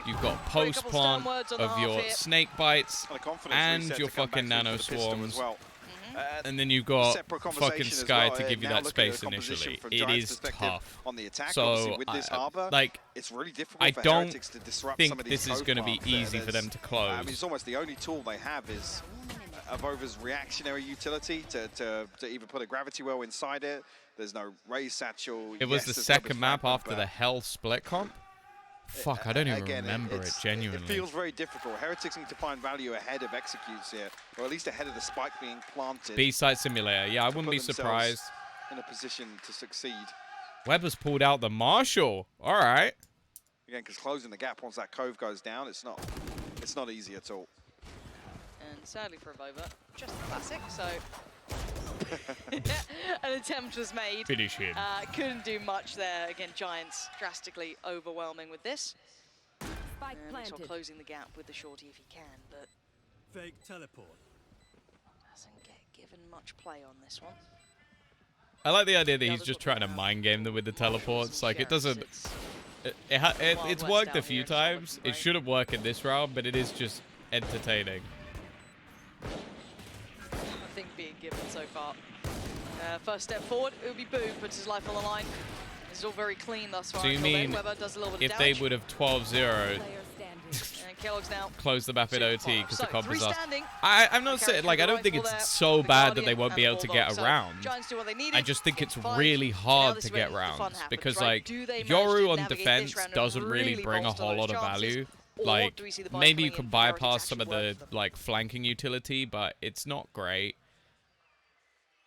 You've got post-plant of your snake bites and your fucking nano swarms. And then you've got fucking Sky to give you that space initially. It is tough. So, like, it's really difficult I for don't Heretics to disrupt think some of these this is going to be easy for them to close. I mean, it's almost the only tool they have is Avova's reactionary utility to either put a gravity well inside it. There's no raise satchel. It was the second map after the Hell split comp? Fuck, I don't even remember it, genuinely. It feels very difficult. Heretics need to find value ahead of Executes here, or at least ahead of the spike being planted. B-side simulator, yeah, I wouldn't be surprised. In a position to succeed. Weber's pulled out the Marshall. All right. Again, because closing the gap once that cove goes down, it's not easy at all. And sadly for Avova, just a classic, so an attempt was made. Finish him. Couldn't do much there. Again, Giants drastically overwhelming with this. And closing the gap with the shorty if he can, but fake teleport doesn't get given much play on this one. I like the idea that he's just trying to mind game them with the teleports. Like, it doesn't... It's worked a few times. It shouldn't work in this round, but it is just entertaining. Nothing being given so far. First step forward, it would be Boo, puts his life on the line. This is all very clean thus far. So you mean if they would have 12-0, close the map at OT because the comp is lost? I'm not saying, like, I don't think it's so bad that they won't be able to get around. I just think it's really hard to get rounds because, like, Yoru on defense doesn't really bring a whole lot of value. Like, maybe you can bypass some of the, like, flanking utility, but it's not great.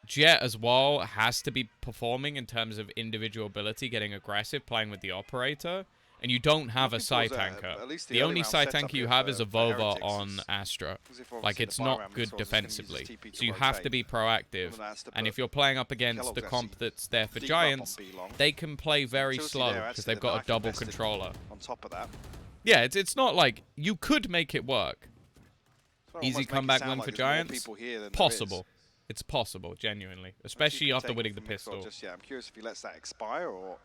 Jet as well has to be performing in terms of individual ability, getting aggressive, playing with the operator. and you don't have a side tanker. The only side tanker you have is a Vova on Astra. Like, it's not good defensively. So you have to be proactive. And if you're playing up against the comp that's there for Giants, they can play very slow because they've got a double controller. On top of that. Yeah, it's not like... You could make it work. Easy comeback win for Giants? Possible. It's possible, genuinely. Especially after winning the pistol. I'm curious if he lets that expire or...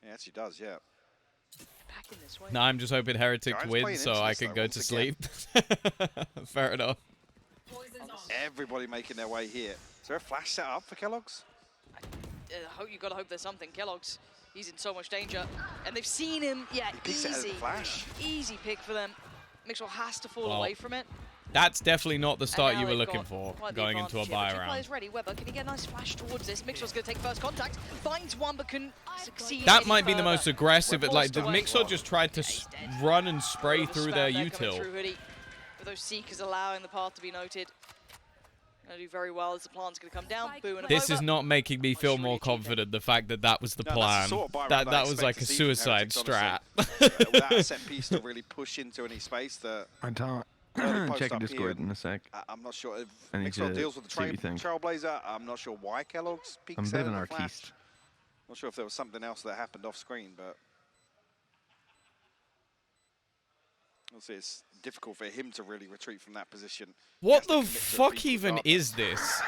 Yes, he does, yeah. Back in this way. No, I'm just hoping Heretics win so I can go to sleep. Fair enough. Everybody making their way here. Is there a flash set up for Kellogg's? You gotta hope there's something. Kellogg's, he's in so much danger. And they've seen him. Yeah, easy. Flash. Easy pick for them. Mixwell has to fall away from it. That's definitely not the start you were looking for going into a buy round. Players ready. Weber, can he get a nice flash towards this? Mixwell's going to take first contact. Finds one, but can succeed. That might be the most aggressive. Like, the Mixwell just tried to run and spray through their util. With those Seekers allowing the path to be noted. Going to do very well as the plan's going to come down. Boo and this is not making me feel more confident, the fact that that was the plan. That was like a suicide strat. Without a set piece to really push into any space that... Checking Discord in a sec. I'm not sure if Mixwell deals with the Trailblazer. I'm not sure why Kellogg's peaks out. I'm a bit of an artiste. Not sure if there was something else that happened off screen, but obviously it's difficult for him to really retreat from that position. What the fuck even is this?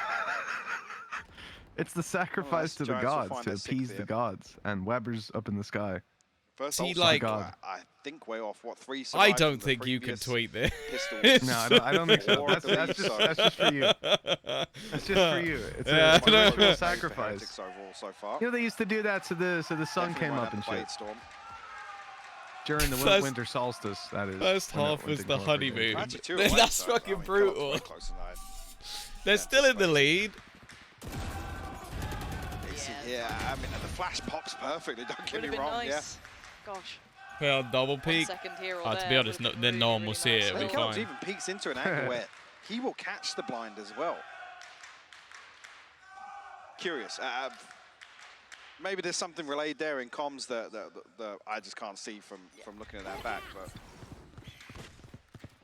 It's the sacrifice to the gods, to appease the gods, and Weber's up in the sky. First, he like, I think way off what 3. I don't think you can tweet this. No, I don't think so. That's just for you. That's just for you. It's a ritual sacrifice. So far. You know, they used to do that so the sun came up and shit. Storm. During the winter solstice, that is. First half was the honeymoon. That's fucking brutal. They're still in the lead. Yeah, I mean, the flash pops perfectly, don't get me wrong, nice. Gosh. Well, double peek. To be honest, then no one will see it. It'll be fine. Even peeks into an angle where he will catch the blind as well. Curious. Maybe there's something relayed there in comms that I just can't see from looking at that back. But.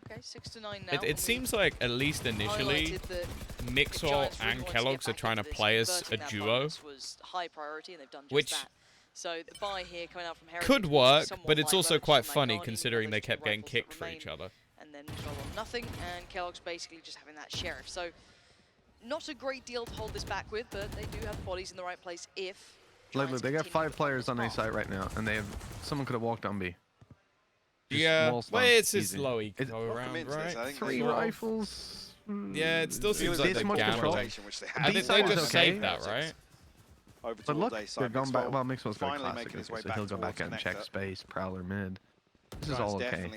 Okay, 6-9 now. It seems like, at least initially, Mixwell and Kellogg's are trying to play as a duo, was high priority, and they've done just which that. So the buy here coming out from Heretics could work, but it's also quite funny considering they kept getting kicked for each other. And then Mixwell on nothing, and Kellogg's basically just having that sheriff. So not a great deal to hold this back with, but they do have bodies in the right place if. They got 5 players on A site right now, and someone could have walked on B. Yeah, well, it's just low eco around, right? 3 rifles. Yeah, it still seems like they're gambling. I think they just saved that, right? But look, they're going back. Well, Mixwell's got classic, so he'll go back out and check space, prowler mid. This is all okay.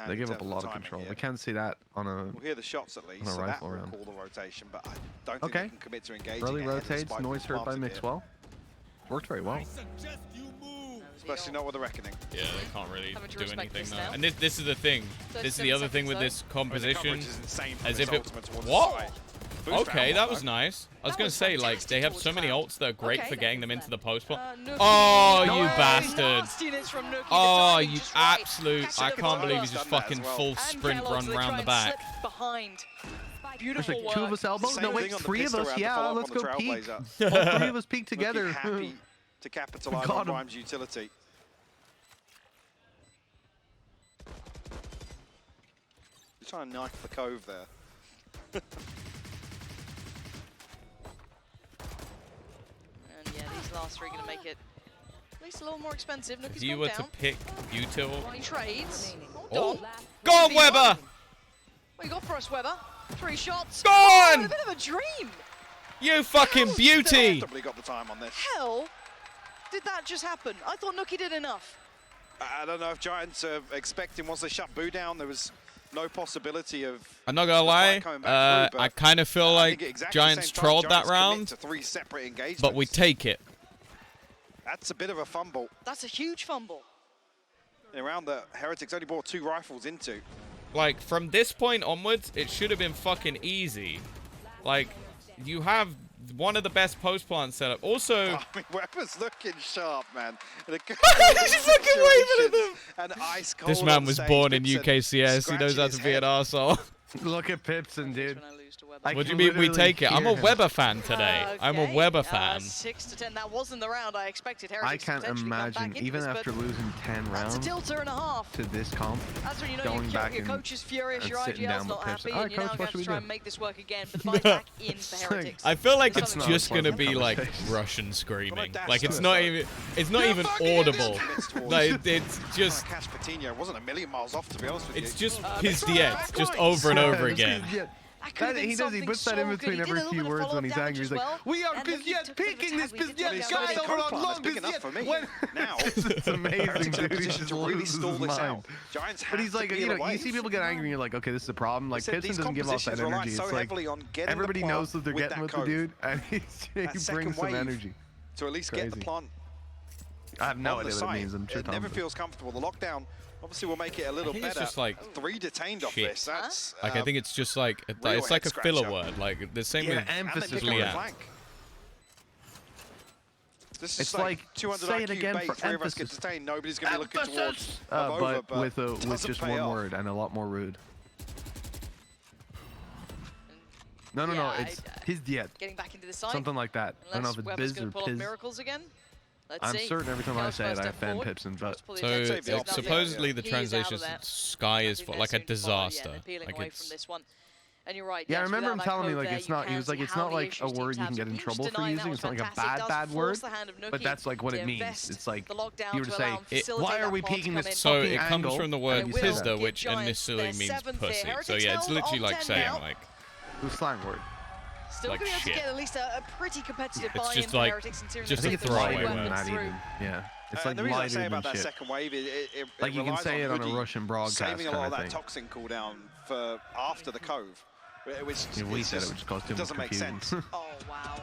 They give up a lot of control. We can't see that on a. We'll hear the shots at least. On a rifle round. Call the rotation, but I don't think they can commit to engaging. Early rotates, noise heard by Mixwell. Worked very well. Especially not with the Reckoning. Yeah, they can't really do anything though. And this is the thing. This is the other thing with this composition. As if it. What? Okay, that was nice. I was gonna say, like, they have so many ults that are great for getting them into the post spot. Oh, you bastard! Oh, you absolute! I can't believe he's just fucking full sprint run round the back. Beautiful work. 2 of us elbows? No, wait, 3 of us? Yeah, let's go peek. All 3 of us peek together. Happy to capitalize on Rime's utility. You're trying to knife the cove there. And yeah, these last 3 are going to make it at least a little more expensive. Look, if you were to pick util. Trades. Oh, go on, Weber! What you got for us, Weber? 3 shots. Go on! A bit of a dream. You fucking beauty! Got the time on this. Hell did that just happen? I thought Nookie did enough. I don't know if Giants are expecting once they shut Boo down, there was no possibility of. I'm not gonna lie, I kind of feel like Giants trolled that round, 3 separate engagements. but we take it. That's a bit of a fumble. That's a huge fumble. A round that Heretics only brought 2 rifles into. Like, from this point onwards, it should have been fucking easy. Like, you have one of the best post-plant setup. Also... I mean, Weber's looking sharp, man. He's just fucking waving at them. And ice cold This man was born in Pipson UKCS. He knows how to be an arsehole. Look at Pipson, dude. What do you mean we take it? I'm a Weber fan today. Okay. I'm a Weber fan. 6-10. That wasn't the round I expected. Heretics I can't imagine, even after losing 10 rounds to this comp, that's when you know going back your coach is furious, your sitting IGL's down not with happy, Pipson. and you're now Coach, going what to should try we and do? make this work again. But the buy's back in for Heretics. I feel like That's it's not just a gonna pleasant be like conversation. Russian screaming. Like It's not even audible. Like it's just Cash Patino wasn't a million miles off, to be honest with you. it's just Pizdiet, just over and over again. He does. He puts that in between every few words when he's angry. He's like, "We are Pizdiet picking this Pizdiet guy over on long Pizdiet." Now it's amazing, dude. He position just to really loses stall his this out. mind. Giants But he's have like, to you peel know, away. you see people get angry, and you're like, okay, this is a problem. Like Said Pipson these doesn't give off that compositions rely energy. so It's like heavily on getting the everybody plant knows that they're with getting that with the cove. dude, and he That brings second some wave energy. to at least get the Crazy. plant I have no on the idea what it site. means. I'm sure It Tom never does. feels comfortable. The lockdown obviously will make it a little think it's better. just like 3 detained off shit. this. That's Like I think it's just like real it's like a head filler scratcher. word. Like the same Yeah, with emphasis and they pick up the Liat. flank. This is It's like like, 200 say it IQ again bait. for 3 of us get emphasis. detained. Nobody's going to be looking towards But Avova, with doesn't just pay one off. word and a lot more rude. No, Yeah, it's Pizdiet. getting back into the side. Something like that. I don't know Unless if it's Weber's Biz going or to pull off Piz. miracles again. Let's I'm see. certain every time I Kel's say it, first I step offend forward. Pipson, but Pull the So attention Save to the his option. numbers. supposedly the He is out of translation there. sky is I think for they're like a soon to follow, disaster. they're peeling Like away it's from this one. And you're right. yeah, I yes, remember him without that telling me code like there, it's you not. He can was like, see it's how not the like a issues word teams you have. can get in Huge trouble for denying, using. that It's was not like a fantastic. bad Does word. force the hand of But Nuki that's like what to it means. invest It's like the lockdown you were to to say, allow and facilitate why are that we plant to peeking come this in. so fucking it comes angle? from the And word it will pizda, give which Giants initially their means 7th pussy. here. So yeah, it's Heretics literally held like on saying 10 now. like It was slang word. Still like going to be able to shit. get at least a pretty competitive It's buy-in just for like- Heretics, considering just they a put the throwaway right lighter word. than weapons that through. even. Yeah, it's like the reason I lighter say about than that shit. second wave, it Like you can relies say it on a Hoodie Russian broadcast saving a lot kind of of that thing. toxin cooldown for after the cove. Which If we it's said it, just- would just cause too it much doesn't make confusion. sense. Oh, wow.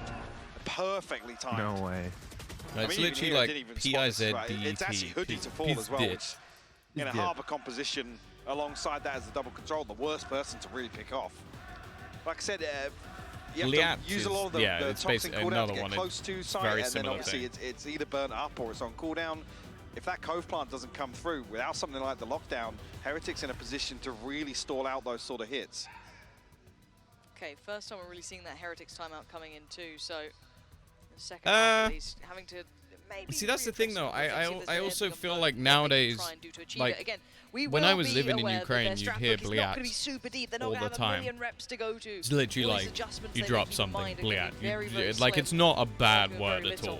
Perfectly timed. No way. I it's mean, even literally here, I like didn't even spot this, right? PIZDET. It's actually Hoodie to fall as well, which in a harbour composition alongside that as the double control, the worst person to really pick off. Like I said, you have Liat to use a lot of the, yeah, the it's toxin basically cooldown another to one, get close to site, very and then similar obviously thing. it's either burnt up or it's on cooldown. If that cove plant doesn't come through without something like the lockdown, Heretics in a position to really stall out those sort of hits. Okay, first time we're really seeing that Heretics timeout coming in too, so the second half at least having to maybe See, that's the thing though. readdress I also anything feel of like note nowadays, try and do to achieve like, it. Again, we when will I was be living in aware that Ukraine, their you'd strat hear book is not Bliat gonna be super deep. They're not all gonna the have a time. million reps to go to. It's literally All these like adjustments you they drop keep in something, mind are gonna Bliat. be very, very Like slim. it's not a bad Very word at little. all.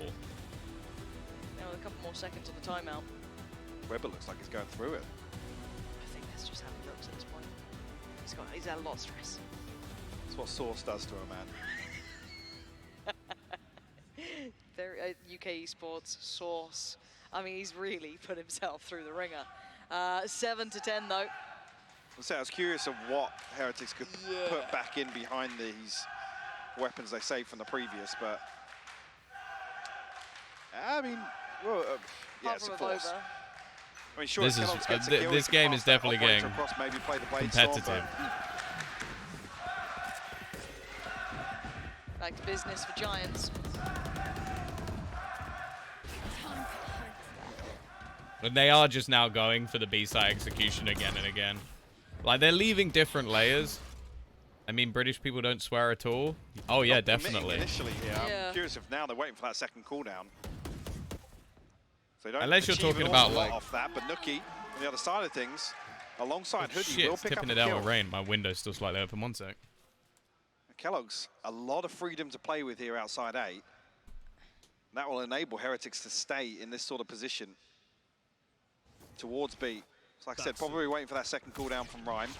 Now with a couple more seconds on the timeout. Weber looks like he's going through it. I think that's just how he looks at this point. He's had a lot of stress. That's what Source does to a man. Very UK esports source. I mean, he's really put himself through the ringer. 7-10 though. I was curious of what Heretics could put back in behind these weapons they saved from the previous, but I mean, well, yeah, it's a force. Over. I mean, sure, This if is- Kellogg's gets a kill, this he can game pass is that definitely operator getting across, maybe play the blade storm, competitive. Back to business for Giants. But they are just now going for the B-side execution again and again. Like, they're leaving different layers. I mean, British people don't swear at all. Oh, yeah, Not permitting definitely. Initially, yeah. Yeah. I'm curious if now they're waiting for that second cooldown. So they don't Unless you're achieve talking an about, awful lot like- off that, but Nuki, on the other side of things, alongside Hoodie, Shit, will it's pick up tipping the it down kill. with rain. My window's still slightly open. One sec. Kellogg's a lot of freedom to play with here outside A. That will enable Heretics to stay in this sort of position towards B. So like I said, probably waiting for that second cooldown from Rhyme.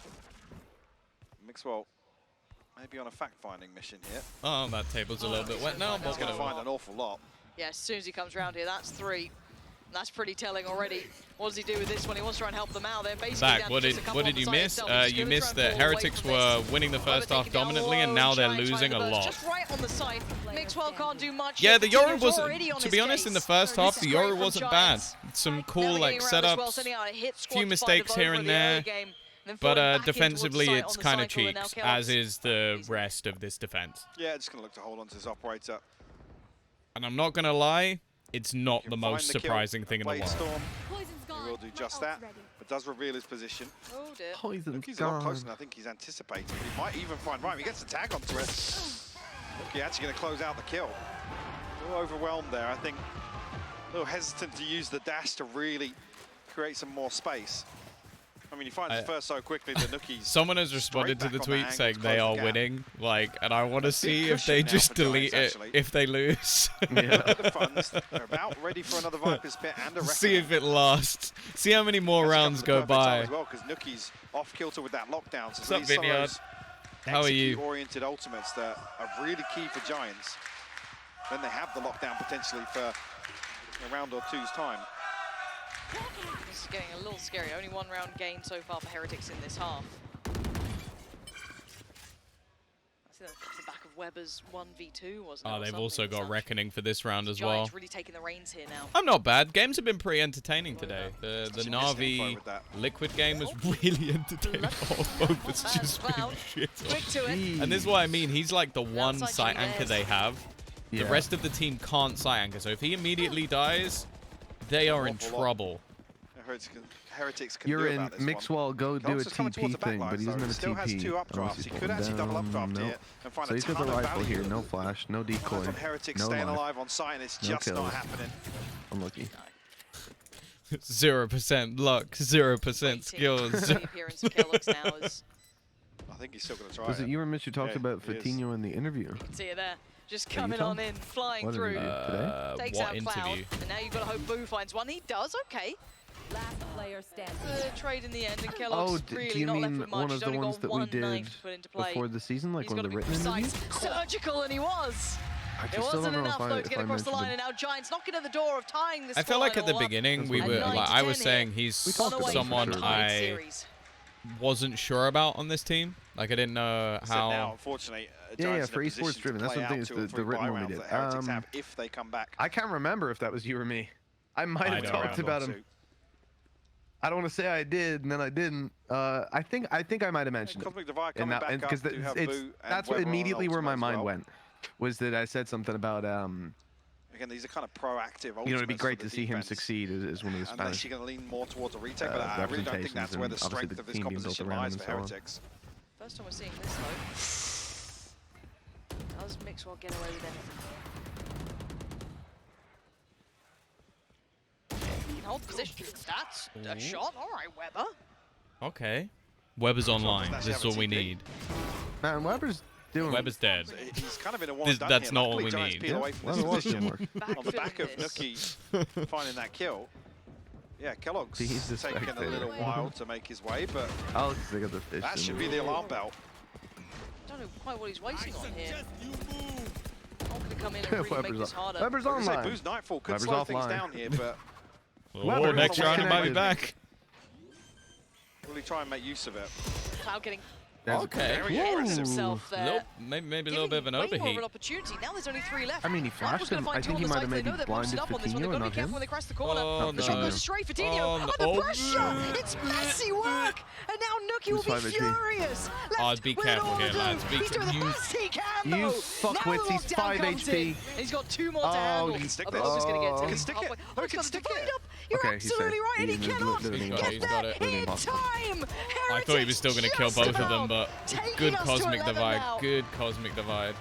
Mixwell maybe on a fact-finding mission here. Oh, that table's a little bit wet now, He's but going to whatever. find an awful lot. Yeah, as soon as he comes around here, that's 3. That's pretty telling already. What does he do with this one? He wants to try and help them out. They're basically Zach, down to what just did a couple on the you side miss? itself. He's You gonna missed try and that pull away Heretics from were this. winning the first Overtaking half down dominantly, and low, now they're trying to losing a burst lot. Just right on the side. Mixwell can't do much. Yeah, yet. the Yoru Patino's wasn't, already on to his be honest, in the case. first half, This the is great Yoru from wasn't bad. Giants. Some cool, like, Navigating around as well, setups, sending out a hit squad few to mistakes fight here over and the early there. game. But defensively, it's kind of cheeks, as is the rest of this defense. Yeah, just going to look to hold on to his operator. And I'm not going to lie, it's not the most surprising thing in the world. Storm. He will do just that, but does reveal his position. Oh dear. He's a lot closer than I think he's anticipating. He might even find Rhyme. He gets the tag onto it. He's actually going to close out the kill. A little overwhelmed there, I think. A little hesitant to use the dash to really create some more space. I mean, he finds his first so quickly that Nuki's... Someone has responded to the tweet saying they are winning, like, and I want to see if they just delete it if they lose. Yeah. They're about ready for another Viper's Pit and a See if it lasts. See how many more rounds go by. As well, because Nuki's off kilter with that lockdown. So what's up, Vineyard? How are you? Oriented ultimates that are really key for Giants. Then they have the lockdown potentially for a round or two's time. This is getting a little scary. Only one round gain so far for Heretics in this half. I think that's the back of Weber's 1v2, wasn't it? Oh, they've also got Reckoning for this round as well. Giants really taking the reins here now. I'm not bad. Games have been pretty entertaining today. The Na'Vi Liquid game was really entertaining. It's just been shit. Quick to it. And this is what I mean. He's like the one site anchor they have. The rest of the team can't site anchor. So if he immediately dies, they are in trouble. Heretics can You're in Mixwell, go do a TP thing, but he doesn't have a still has two updrafts. He could actually double updraft here and find so he's got the rifle here, no flash, no decoy, Heretics no staying life. alive on site, and it's just not happening. Unlucky. 0% luck, 0% skills. The appearance of Kellogg's now is... I think he's still going to try. Was it you or Mitch who talked about Fatinho in the interview? You can see it there. Just coming on in, flying through. Takes out Cloud. And now you've got to hope Boo finds one. He does, okay. Last player standing. Trade in the end, and Kellogg's really not left with much. One of the ones that we did before the season, like one of the written interviews? Surgical, and he was. It wasn't enough though to get across the line, and now Giants knocking at the door of tying this. I felt like at the beginning we were like I was saying he's someone I wasn't sure about on this team. Like I didn't know how. Now, unfortunately, yeah, for esports driven. That's one thing. Is the written one we did. If they come back, I can't remember if that was you or me. I might have talked about him. I don't want to say I did, and then I didn't. I think I might have mentioned it. Because that's what immediately where my mind went, was that I said something about again, these are kind of proactive. You know, it'd be great to see him succeed as one of the Spanish. Unless you're going to lean more towards a retake, but I really don't think that's where the strength of this composition lies for Heretics. First time we're seeing this though. Does Mixwell get away with anything? He can hold the position. That's a shot. All right, Weber. Okay. Weber's online. This is all we need. Man, Weber's doing. Weber's dead. He's kind of in a one That's not all we need. Yeah. On the back of Nuki finding that kill. Yeah, Kellogg's taking a little while to make his way, but that should be the alarm bell. I don't know quite what he's waiting on here. I'm going to come in and really make this harder. Weber's online. Boo's Nightfall could slow things down here, but... Oh, next round he might be back. Will he try and make use of it? Cloud getting... Okay. Himself there. Maybe a little bit of an overheat. An opportunity. Now there's only 3 left. I mean, he flashed him. I think he might have maybe blinded Fatinho and not him. When they cross the corner. Oh, The shot goes straight for Fatinho. Under pressure. It's messy work. And now Nuki will be furious. Oh, be careful here, lads. He's doing the best he can, though. You fuckwits. He's 5 HP. He's got 2 more to handle. He can stick this. Just going to get to him. He can stick it. Oh, he can stick it. You're absolutely right, and he cannot get there in time. I thought he was still going to kill both of them, but good cosmic divide. Good cosmic divide.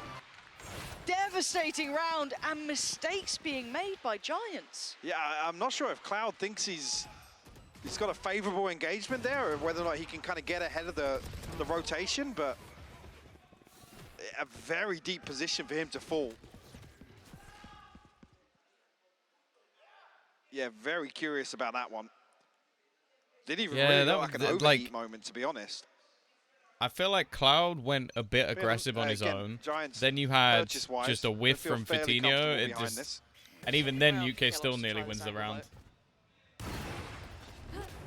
Devastating round, and mistakes being made by Giants. Yeah, I'm not sure if Cloud thinks he's got a favorable engagement there, or whether or not he can kind of get ahead of the rotation, but a very deep position for him to fall. Yeah, very curious about that one. Didn't even really look like an overheat moment, to be honest. I feel like Cloud went a bit aggressive on his own. Then you had just a whiff from Fatinho. And even then, UK still nearly wins the round.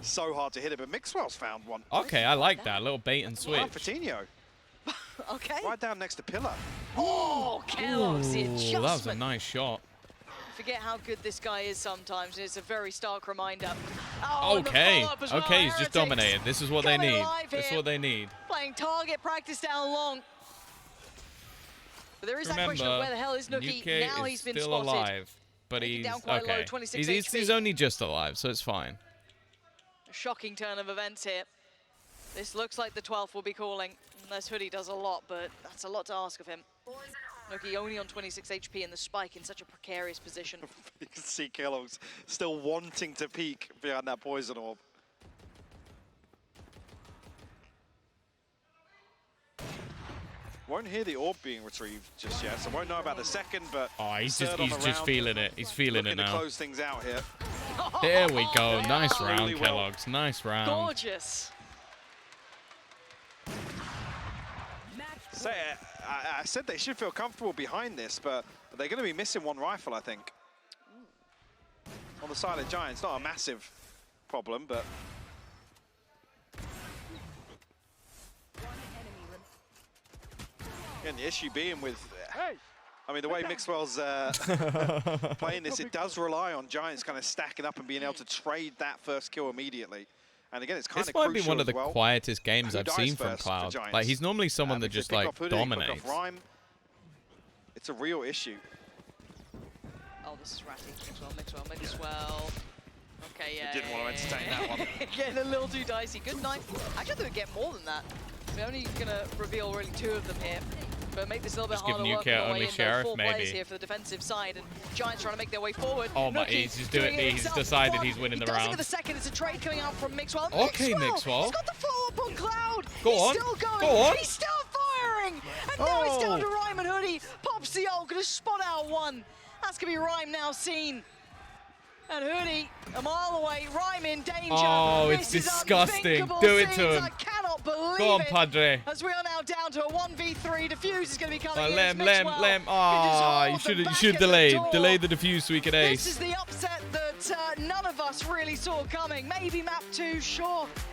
So hard to hit it, but Mixwell's found one. Okay, I like that. A little bait and switch. Fatinho. Okay. Right down next to Pillar. Oh, Kellogg's the adjustment. That was a nice shot. Forget how good this guy is sometimes, and it's a very stark reminder. Oh, okay, well, okay, he's just dominated. This is what they need. This is what they need. Playing target practice down long. But there is that question of where the hell is Nookie? Now he's been still spotted. alive, but he's okay. He's only just alive, so it's fine. A shocking turn of events here. This looks like the 12th will be calling, unless Hoodie does a lot, but that's a lot to ask of him. Nookie only on 26 HP and the spike in such a precarious position. You can see Kellogg's still wanting to peek behind that poison orb. Won't hear the orb being retrieved just yet, so won't know about the second, but he's just feeling it. He's feeling it now. To close things out here. There we go. Nice round, Kellogg's. Nice round. Gorgeous. I said they should feel comfortable behind this, but they're going to be missing one rifle, I think. On the side of Giants, not a massive problem, but... And the issue being with... I mean, the way Mixwell's playing this, it does rely on Giants kind of stacking up and being able to trade that first kill immediately. And again, it's kind of crucial. This might be one of the quietest games I've seen from Cloud. Like, he's normally someone that just, like, dominates. It's a real issue. Oh, this is ratty. Mixwell. Okay, yeah. Didn't want to entertain that one. Getting a little too dicey. Good night. Actually, I think we get more than that. We're only going to reveal really 2 of them here. But make this a little bit harder work on the way in. There are 4 players here for the defensive side, and Giants trying to make their way forward. Oh my, he's just doing it. He's decided he's winning the round. He does it the second. It's a trade coming out from Mixwell. Okay, Mixwell. He's got the follow-up on Cloud. Go on. He's still going. Go on. He's still firing. And now it's down to Rhyme and Hoodie. Pops the ult, gonna spot out one. That's gonna be Rhyme now seen. And Hoodie, a mile away, Rhyme in danger. Oh, it's disgusting. Do it to him. I cannot believe Go on, Padre. As we are now down to a 1v3. Defuse is going to be coming in. Lem. Oh, you should delay the defuse so we can ace. This is the upset that none of us really saw coming. Maybe map 2, sure.